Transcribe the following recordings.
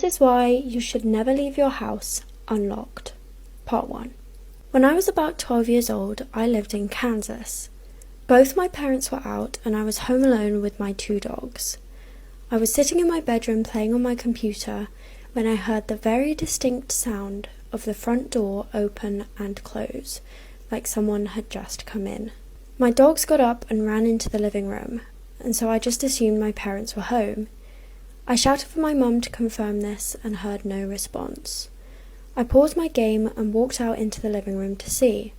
is why you should never leave your house unlocked. Part 1. When I was about 12 years old, I lived in Kansas. Both my parents were out and I was home alone with my 2 dogs. I was sitting in my bedroom playing on my computer when I heard the very distinct sound of the front door open and close, like someone had just come in. My dogs got up and ran into the living room, and so I just assumed my parents were home. I shouted for my mum to confirm this and heard no response. I paused my game and walked out into the living room to see,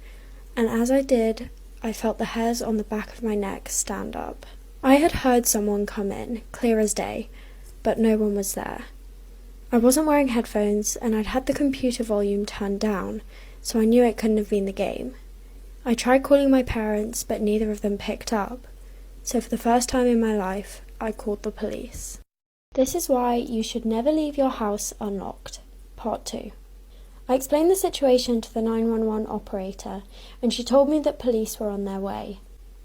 and as I did, I felt the hairs on the back of my neck stand up. I had heard someone come in, clear as day, but no one was there. I wasn't wearing headphones and I'd had the computer volume turned down, so I knew it couldn't have been the game. I tried calling my parents, but neither of them picked up, so for the first time in my life, I called the police. This is why you should never leave your house unlocked. Part 2. I explained the situation to the 911 operator, and she told me that police were on their way.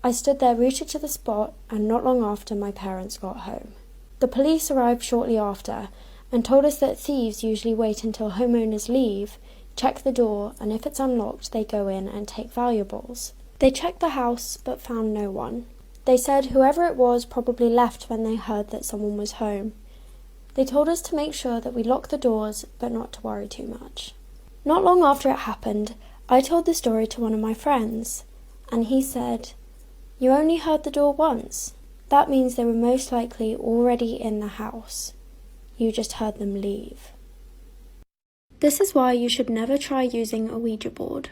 I stood there rooted to the spot, and not long after my parents got home. The police arrived shortly after, and told us that thieves usually wait until homeowners leave, check the door, and if it's unlocked, they go in and take valuables. They checked the house, but found no one. They said whoever it was probably left when they heard that someone was home. They told us to make sure that we lock the doors, but not to worry too much. Not long after it happened, I told the story to one of my friends, and he said, "You only heard the door once. That means they were most likely already in the house. You just heard them leave." This is why you should never try using a Ouija board.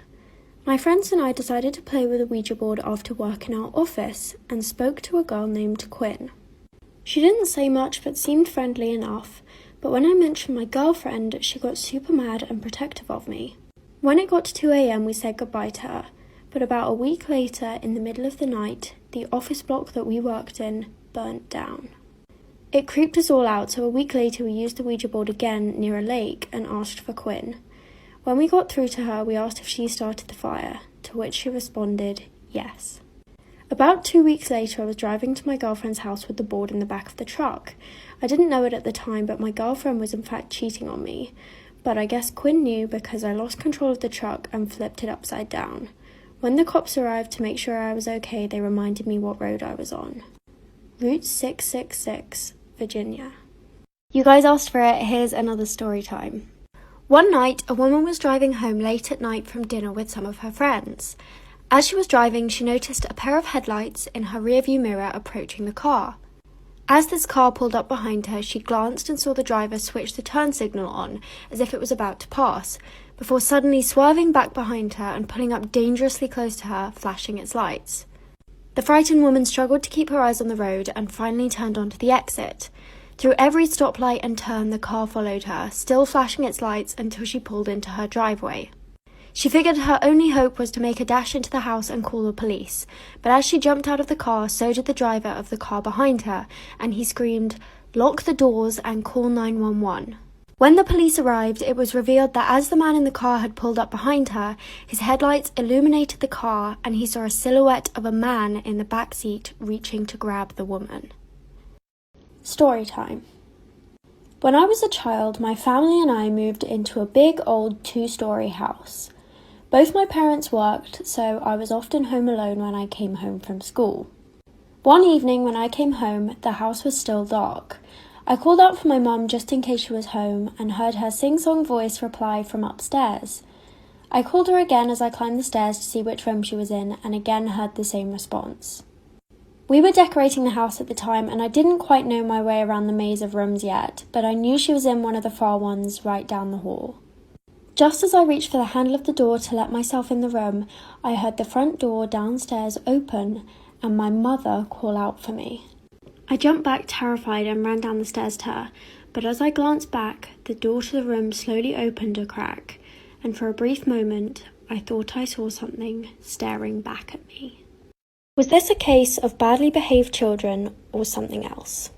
My friends and I decided to play with a Ouija board after work in our office and spoke to a girl named Quinn. She didn't say much but seemed friendly enough, but when I mentioned my girlfriend, she got super mad and protective of me. When it got to 2 a.m, we said goodbye to her, but about a week later, in the middle of the night, the office block that we worked in burnt down. It creeped us all out, so a week later we used the Ouija board again near a lake and asked for Quinn. When we got through to her, we asked if she started the fire, to which she responded, yes. About 2 weeks later, I was driving to my girlfriend's house with the board in the back of the truck. I didn't know it at the time, but my girlfriend was in fact cheating on me. But I guess Quinn knew because I lost control of the truck and flipped it upside down. When the cops arrived to make sure I was okay, they reminded me what road I was on. Route 666, Virginia. You guys asked for it, here's another story time. One night, a woman was driving home late at night from dinner with some of her friends. As she was driving, she noticed a pair of headlights in her rearview mirror approaching the car. As this car pulled up behind her, she glanced and saw the driver switch the turn signal on as if it was about to pass, before suddenly swerving back behind her and pulling up dangerously close to her, flashing its lights. The frightened woman struggled to keep her eyes on the road and finally turned onto the exit. Through every stoplight and turn, the car followed her, still flashing its lights until she pulled into her driveway. She figured her only hope was to make a dash into the house and call the police, but as she jumped out of the car, so did the driver of the car behind her, and he screamed, "Lock the doors and call 911. When the police arrived, it was revealed that as the man in the car had pulled up behind her, his headlights illuminated the car and he saw a silhouette of a man in the back seat reaching to grab the woman. Story time. When I was a child, my family and I moved into a big old 2-story house. Both my parents worked, so I was often home alone when I came home from school. One evening when I came home, the house was still dark. I called out for my mum just in case she was home and heard her sing-song voice reply from upstairs. I called her again as I climbed the stairs to see which room she was in and again heard the same response. We were decorating the house at the time and I didn't quite know my way around the maze of rooms yet, but I knew she was in one of the far ones right down the hall. Just as I reached for the handle of the door to let myself in the room, I heard the front door downstairs open and my mother call out for me. I jumped back terrified and ran down the stairs to her, but as I glanced back, the door to the room slowly opened a crack, and for a brief moment, I thought I saw something staring back at me. Was this a case of badly behaved children or something else?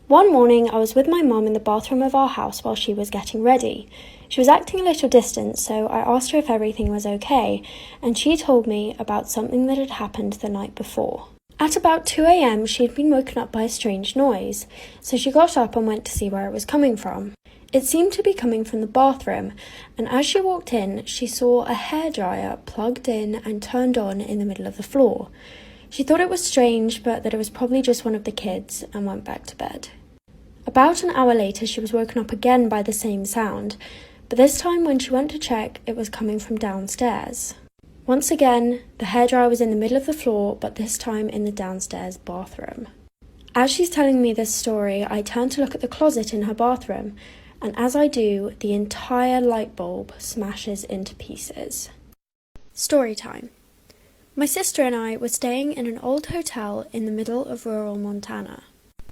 One morning, I was with my mum in the bathroom of our house while she was getting ready. She was acting a little distant, so I asked her if everything was okay, and she told me about something that had happened the night before. At about 2 a.m, she had been woken up by a strange noise, so she got up and went to see where it was coming from. It seemed to be coming from the bathroom, and as she walked in, she saw a hairdryer plugged in and turned on in the middle of the floor. She thought it was strange, but that it was probably just one of the kids, and went back to bed. About an hour later, she was woken up again by the same sound, but this time when she went to check, it was coming from downstairs. Once again, the hairdryer was in the middle of the floor, but this time in the downstairs bathroom. As she's telling me this story, I turn to look at the closet in her bathroom, and as I do, the entire light bulb smashes into pieces. Story time. My sister and I were staying in an old hotel in the middle of rural Montana.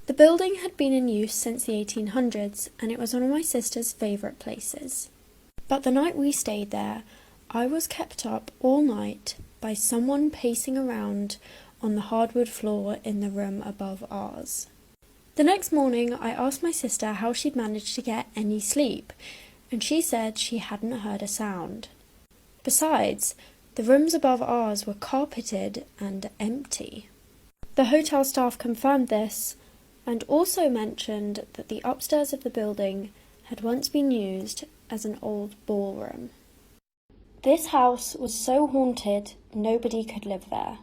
The building had been in use since the 1800s, and it was one of my sister's favourite places. But the night we stayed there, I was kept up all night by someone pacing around on the hardwood floor in the room above ours. The next morning, I asked my sister how she'd managed to get any sleep, and she said she hadn't heard a sound. Besides, the rooms above ours were carpeted and empty. The hotel staff confirmed this, and also mentioned that the upstairs of the building had once been used as an old ballroom. This house was so haunted, nobody could live there.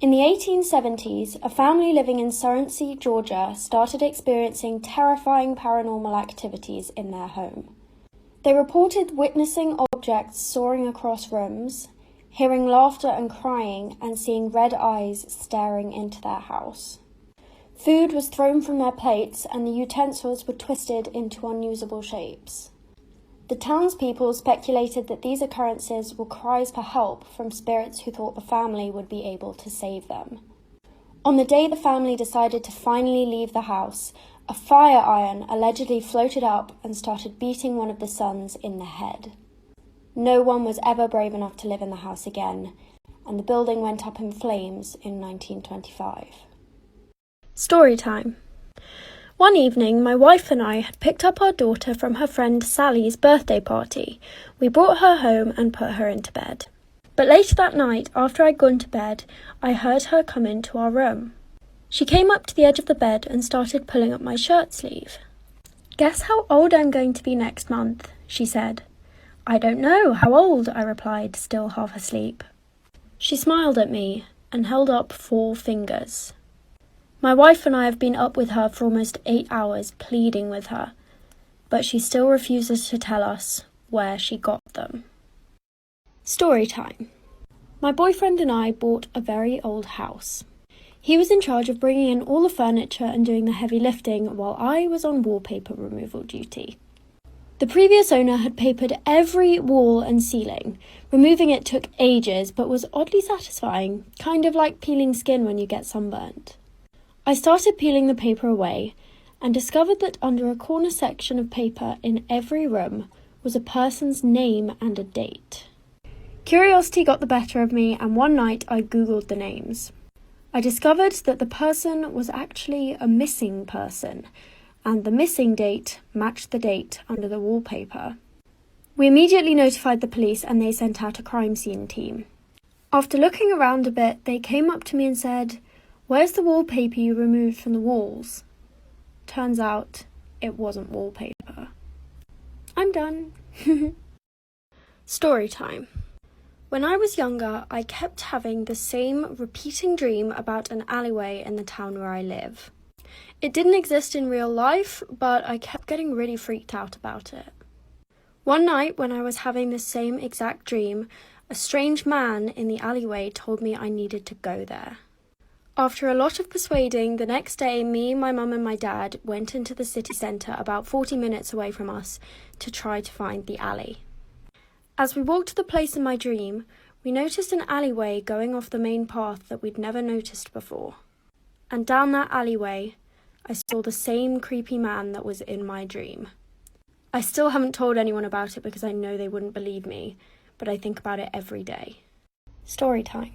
In the 1870s, a family living in Surrency, Georgia, started experiencing terrifying paranormal activities in their home. They reported witnessing objects soaring across rooms, hearing laughter and crying, and seeing red eyes staring into their house. Food was thrown from their plates, and the utensils were twisted into unusable shapes. The townspeople speculated that these occurrences were cries for help from spirits who thought the family would be able to save them. On the day the family decided to finally leave the house, a fire iron allegedly floated up and started beating one of the sons in the head. No one was ever brave enough to live in the house again, and the building went up in flames in 1925. Story time. One evening, my wife and I had picked up our daughter from her friend Sally's birthday party. We brought her home and put her into bed. But later that night, after I'd gone to bed, I heard her come into our room. She came up to the edge of the bed and started pulling up my shirt sleeve. "Guess how old I'm going to be next month?" she said. "I don't know. How old?" I replied, still half asleep. She smiled at me and held up 4 fingers. My wife and I have been up with her for almost 8 hours, pleading with her, but she still refuses to tell us where she got them. Story time. My boyfriend and I bought a very old house. He was in charge of bringing in all the furniture and doing the heavy lifting, while I was on wallpaper removal duty. The previous owner had papered every wall and ceiling. Removing it took ages, but was oddly satisfying, kind of like peeling skin when you get sunburnt. I started peeling the paper away and discovered that under a corner section of paper in every room was a person's name and a date. Curiosity got the better of me, and one night I googled the names. I discovered that the person was actually a missing person, and the missing date matched the date under the wallpaper. We immediately notified the police, and they sent out a crime scene team. After looking around a bit, they came up to me and said, "Where's the wallpaper you removed from the walls?" Turns out, it wasn't wallpaper. I'm done. Story time. When I was younger, I kept having the same repeating dream about an alleyway in the town where I live. It didn't exist in real life, but I kept getting really freaked out about it. One night, when I was having the same exact dream, a strange man in the alleyway told me I needed to go there. After a lot of persuading, the next day, me, my mum and my dad went into the city centre about 40 minutes away from us to try to find the alley. As we walked to the place in my dream, we noticed an alleyway going off the main path that we'd never noticed before. And down that alleyway, I saw the same creepy man that was in my dream. I still haven't told anyone about it because I know they wouldn't believe me, but I think about it every day. Story time.